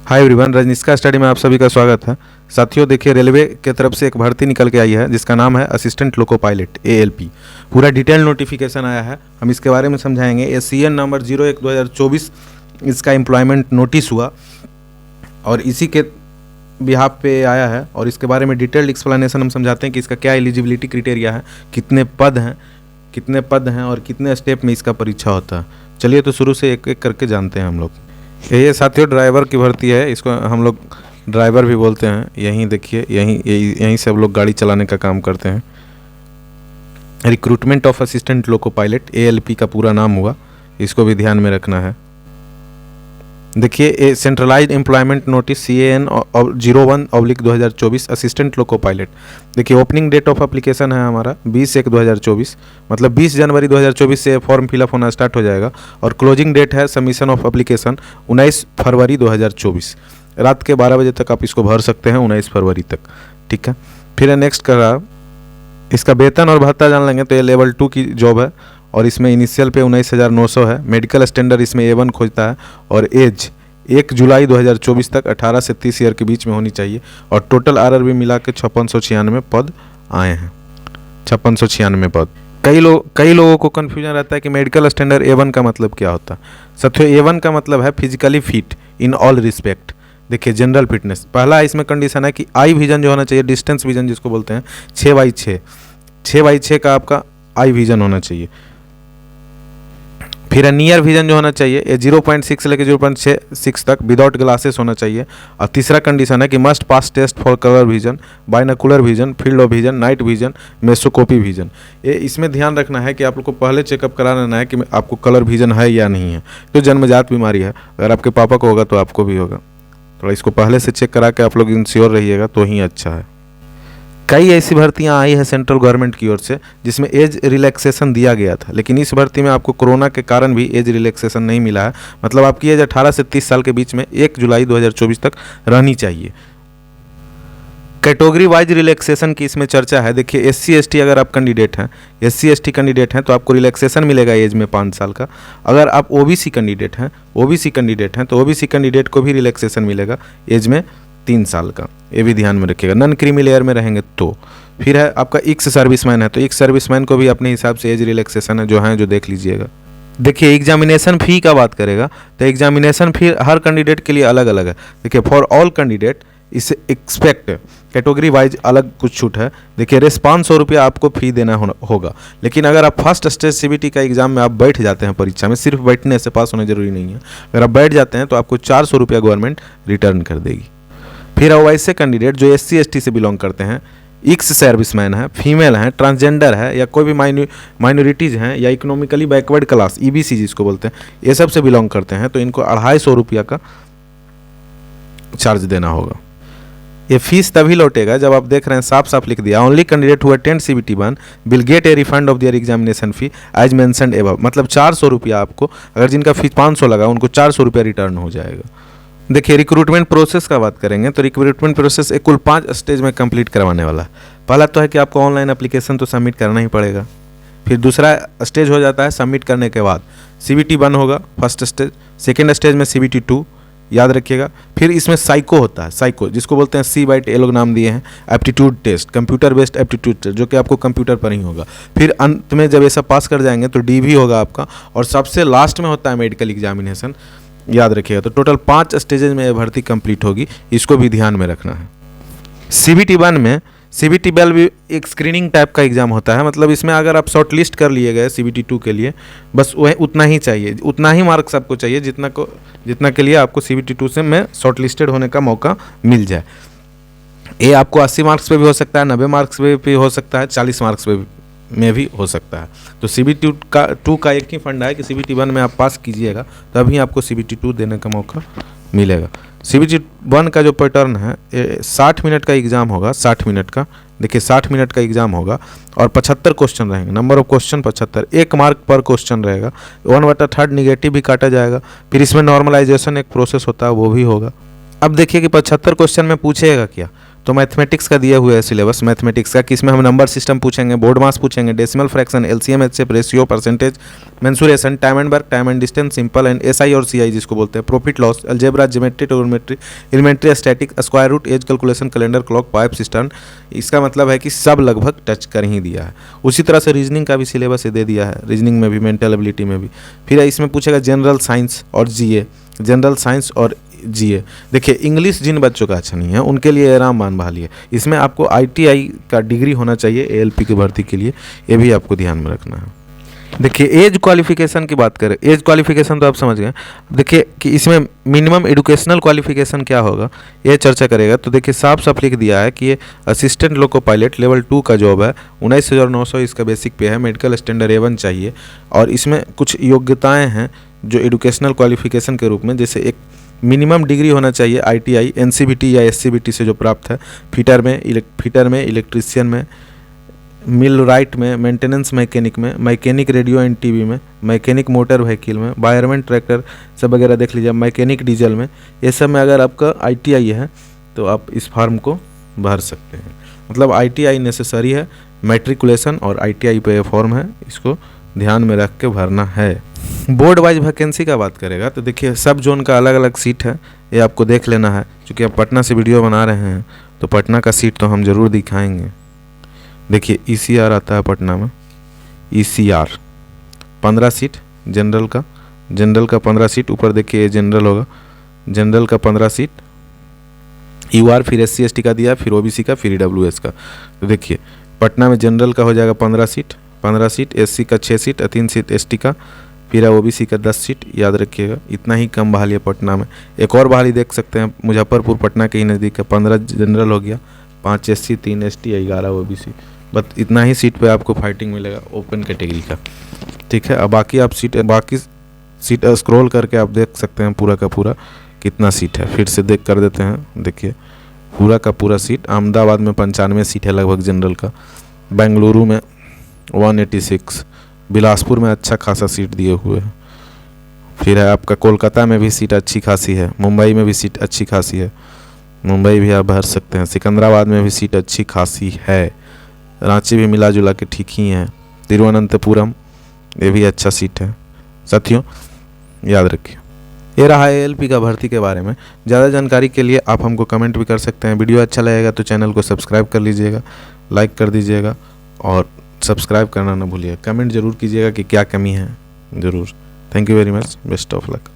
Hi everyone, Rajneesh study में आप सभी का स्वागत है। साथियों देखिए, रेलवे की तरफ से एक भर्ती निकल के आई है जिसका नाम है असिस्टेंट लोको पायलट ALP। पूरा डिटेल नोटिफिकेशन आया है, हम इसके बारे में समझाएंगे। ये CN नंबर 01/2024 इसका एम्प्लॉयमेंट नोटिस हुआ और इसी के बिहाफ पे आया है और इसके बारे में डिटेल्ड एक्सप्लेनेशन हम समझाते हैं कि इसका क्या एलिजिबिलिटी क्राइटेरिया है, कितने पद हैं और कितने स्टेप में इसका परीक्षा होता है। चलिए तो शुरू से एक एक करके जानते हैं हम लोग। ये साथियों ड्राइवर की भर्ती है, इसको हम लोग ड्राइवर भी बोलते हैं। यहीं देखिए, यहीं सब लोग गाड़ी चलाने का काम करते हैं। Recruitment of assistant loco pilot ALP का पूरा नाम हुआ, इसको भी ध्यान में रखना है। देखिए, centralised employment notice CAN 01/2024 assistant loco pilot. देखिए, ओपनिंग डेट ऑफ एप्लीकेशन है हमारा 20/1/2024, मतलब 20 जनवरी 2024 से फॉर्म फिलअप होना स्टार्ट हो जाएगा और क्लोजिंग डेट है सबमिशन ऑफ एप्लीकेशन 19 फरवरी 2024। रात के 12 बजे तक आप इसको भर सकते हैं, 19 फरवरी तक। ठीक है, फिर नेक्स्ट करा इसका वेतन और भत्ता जान लेंगे। तो ये लेवल 2 की जॉब है और इसमें इनिशियल पे 19,900 है। मेडिकल स्टैंडर्ड इसमें A1 खोजता है और एज 1 जुलाई 2024 तक 18 से 30 ईयर के बीच में होनी चाहिए और टोटल RRB मिला के 5696 पद आए हैं। 5696 पद। कई लोगों को कन्फ्यूजन रहता है कि मेडिकल स्टैंडर्ड A1 का मतलब क्या होता है। साथियों, A1 का मतलब है physically fit in all respect. देखिए, जनरल फिटनेस पहला इसमें कंडीशन है कि आई विजन जो होना चाहिए, डिस्टेंस विजन जिसको बोलते हैं, 6x6 का आपका आई विजन होना चाहिए। फिर नियर विजन जो होना चाहिए ये 0.6 से लेकर 0.6 तक विदाउट ग्लासेस होना चाहिए। और तीसरा कंडीशन है कि must pass test for colour vision, binocular vision, field of vision, night vision, mesoscopy vision. ये इसमें ध्यान रखना है कि आप लोग को पहले चेकअप करा लेना है कि आपको कलर विजन है या नहीं है। तो जन्मजात बीमारी है, अगर आपके पापा को होगा तो आपको भी होगा। थोड़ा इसको पहले से चेक करा के आप लोग इंश्योर रहिएगा तो ही अच्छा है। कई ऐसी भर्तियां आई है सेंट्रल गवर्नमेंट की ओर से जिसमें एज रिलैक्सेशन दिया गया था, लेकिन इस भर्ती में आपको कोरोना के कारण भी एज रिलैक्सेशन नहीं मिला है। मतलब आपकी एज 18 से 30 साल के बीच में 1 जुलाई 2024 तक रहनी चाहिए। कैटेगरी वाइज रिलैक्सेशन की इसमें चर्चा है। देखिए, SC/ST अगर आप कैंडिडेट हैं, SC/ST कैंडिडेट हैं तो आपको रिलैक्सेशन मिलेगा एज में 5 साल का। अगर आप OBC कैंडिडेट हैं तो OBC कैंडिडेट को भी रिलैक्सेशन मिलेगा एज में 3 साल का। ये भी ध्यान में रखिएगा, नॉन क्रीमी लेयर में रहेंगे तो। फिर है आपका एक्स सर्विसमैन है तो एक्स सर्विसमैन को भी अपने हिसाब से एज रिलैक्सेशन है जो देख लीजिएगा। देखिए, एग्जामिनेशन फ़ी का बात करेगा तो एग्जामिनेशन फ़ी हर कैंडिडेट के लिए अलग अलग है। देखिए, फॉर ऑल कैंडिडेट इसे एक्सपेक्ट कैटेगरी वाइज अलग कुछ छूट है। देखिए, 500 रुपया आपको फ़ी देना होगा, लेकिन अगर आप फर्स्ट स्टेज CBT का एग्जाम में आप बैठ जाते हैं परीक्षा में, सिर्फ बैठने से पास होना जरूरी नहीं है, अगर आप बैठ जाते हैं तो आपको 400 रुपया गवर्नमेंट रिटर्न कर देगी। फिर वैसे कैंडिडेट जो SC/ST से बिलोंग करते हैं, एक्स सर्विसमैन है, फीमेल हैं, ट्रांसजेंडर है या कोई भी माइनॉरिटीज़ हैं या इकोनॉमिकली बैकवर्ड क्लास EBC जिसको बोलते हैं, ये सब से बिलोंग करते हैं तो इनको 250 रुपया का चार्ज देना होगा। ये फीस तभी लौटेगा जब आप देख रहे हैं साफ साफ लिख दिया, only candidate who attend CBT1 will get a refund of their examination fee as mentioned above. मतलब 400 रुपया आपको, अगर जिनका फीस 500 लगा उनको 400 रुपया रिटर्न हो जाएगा। देखिए, रिक्रूटमेंट प्रोसेस का बात करेंगे तो रिक्रूटमेंट प्रोसेस कुल 5 स्टेज में कंप्लीट करवाने वाला है। पहला तो है कि आपको ऑनलाइन एप्लीकेशन तो सबमिट करना ही पड़ेगा। फिर दूसरा स्टेज हो जाता है सबमिट करने के बाद CBT1 होगा फर्स्ट स्टेज। सेकेंड स्टेज में CBT2 याद रखिएगा। फिर इसमें साइको होता है, साइको जिसको बोलते हैं C/BYT, ये लोग नाम दिए हैं, aptitude test, computer based aptitude test, जो कि आपको कंप्यूटर पर ही होगा। फिर अंत में जब ये सब पास कर जाएंगे तो DV होगा आपका और सबसे लास्ट में होता है मेडिकल एग्जामिनेशन, याद रखिएगा। तो टोटल 5 स्टेजेज में ये भर्ती कंप्लीट होगी, इसको भी ध्यान में रखना है। CBT1 में CBT12 भी एक स्क्रीनिंग टाइप का एग्ज़ाम होता है। मतलब इसमें अगर आप शॉर्ट लिस्ट कर लिए गए CBT2 के लिए, बस वह उतना ही चाहिए, उतना ही मार्क्स आपको चाहिए जितना के लिए आपको CBT2 से में शॉर्ट लिस्टेड होने का मौका मिल जाए। ये आपको 80 मार्क्स पे भी हो सकता है, 90 मार्क्स पे भी हो सकता है, 40 मार्क्स पे में भी हो सकता है। तो CBT2 का एक ही फंडा है कि CBT1 में आप पास कीजिएगा तभी आपको CBT2 देने का मौका मिलेगा। CBT1 का जो पैटर्न है 60 मिनट का एग्ज़ाम होगा, 60 मिनट का। देखिए, 60 मिनट का एग्ज़ाम होगा और 75 क्वेश्चन रहेंगे। नंबर ऑफ क्वेश्चन 75, 1 मार्क पर क्वेश्चन रहेगा। 1/3 निगेटिव भी काटा जाएगा। फिर इसमें नॉर्मलाइजेशन एक प्रोसेस होता है, वो भी होगा। अब देखिए कि 75 क्वेश्चन में पूछेगा क्या, तो मैथमेटिक्स का दिया हुआ है सिलेबस मैथमेटिक्स का, कि इसमें हम नंबर सिस्टम पूछेंगे, बोर्ड मास पूछेंगे, decimal fraction, LCM, HCF, ratio, percentage, mensuration, time and work, time and distance, simple and SI और सीआई जिसको बोलते हैं, profit loss, algebra, geometry, trigonometry, elementary, static, square root, age calculation, calendar, clock, pipe system. इसका मतलब है कि सब लगभग टच कर ही दिया है। उसी तरह से रीजनिंग का भी सिलेबस दे दिया है, रीजनिंग में भी, मेंटल एबिलिटी में भी। फिर इसमें पूछेगा जनरल साइंस और जीए, जनरल साइंस और जीए। देखिए इंग्लिश जिन बच्चों का अच्छा नहीं है उनके लिए रामबाण बहाली है। इसमें आपको आईटीआई का डिग्री होना चाहिए एएलपी की भर्ती के लिए, ये भी आपको ध्यान में रखना है। देखिए एज क्वालिफिकेशन की बात करें, एज क्वालिफिकेशन तो आप समझ गए। देखिए कि इसमें मिनिमम एजुकेशनल क्वालिफिकेशन क्या होगा ये चर्चा करेगा। तो देखिए साफ साफ लिख दिया है कि ये असिस्टेंट लोको पायलट लेवल 2 का जॉब है, 19,900 इसका बेसिक पे है, मेडिकल स्टैंडर्ड A1 चाहिए। और इसमें कुछ योग्यताएँ हैं जो एजुकेशनल क्वालिफिकेशन के रूप में, जैसे एक मिनिमम डिग्री होना चाहिए आईटीआई, एनसीबीटी या एससीबीटी से जो प्राप्त है, फिटर में, इलेक्ट्रीशियन में, मिल राइट में, मेंटेनेंस मैकेनिक में, मैकेनिक रेडियो एंड टीवी में, मैकेनिक मोटर व्हीकल में, वायरमैन ट्रैक्टर सब वगैरह देख लीजिए, मैकेनिक डीजल में, ये सब में अगर आपका आईटीआई है तो आप इस फॉर्म को भर सकते हैं। मतलब आईटीआई नेसेसरी है, मैट्रिकुलेशन और आईटीआई पे फॉर्म है, इसको ध्यान में रख के भरना है। बोर्ड वाइज वैकेंसी का बात करेगा तो देखिए सब जोन का अलग अलग सीट है, ये आपको देख लेना है। क्योंकि आप पटना से वीडियो बना रहे हैं तो पटना का सीट तो हम ज़रूर दिखाएंगे। देखिए ईसीआर आता है पटना में, ईसीआर 15 सीट जनरल का 15 सीट, ऊपर देखिए ये जनरल होगा, जनरल का 15 सीट, यूआर, फिर SC ST का दिया, फिर OBC का, फिर EWS का। तो देखिए पटना में जनरल का हो जाएगा 15 सीट, SC का 6 सीट, 3 सीट ST का, फिर OBC का 10 सीट। याद रखिएगा इतना ही कम बहाली है पटना में। एक और बहाली देख सकते हैं मुजफ्फरपुर, पटना के ही नज़दीक है, 15 जनरल हो गया, 5 SC, 3 ST, 11 OBC। बस इतना ही सीट पे आपको फाइटिंग मिलेगा ओपन कैटेगरी का, ठीक है। अब बाकी सीट स्क्रॉल करके आप देख सकते हैं पूरा का पूरा कितना सीट है। फिर से कर देते हैं, देखिए पूरा का पूरा सीट। अहमदाबाद में 95 सीट है लगभग जनरल का, बेंगलुरु में 186, बिलासपुर में अच्छा खासा सीट दिए हुए हैं। फिर है आपका कोलकाता में भी सीट अच्छी खासी है, मुंबई में भी सीट अच्छी खासी है, मुंबई भी आप भर सकते हैं। सिकंदराबाद में भी सीट अच्छी खासी है, रांची भी मिला जुला के ठीक ही है, तिरुवनंतपुरम ये भी अच्छा सीट है। साथियों याद रखिए ये रहा ALP का भर्ती के बारे में। ज़्यादा जानकारी के लिए आप हमको कमेंट भी कर सकते हैं। वीडियो अच्छा लगेगा तो चैनल को सब्सक्राइब कर लीजिएगा, लाइक कर दीजिएगा और सब्सक्राइब करना ना भूलिएगा। कमेंट ज़रूर कीजिएगा कि क्या कमी है ज़रूर। Thank you very much, best of luck.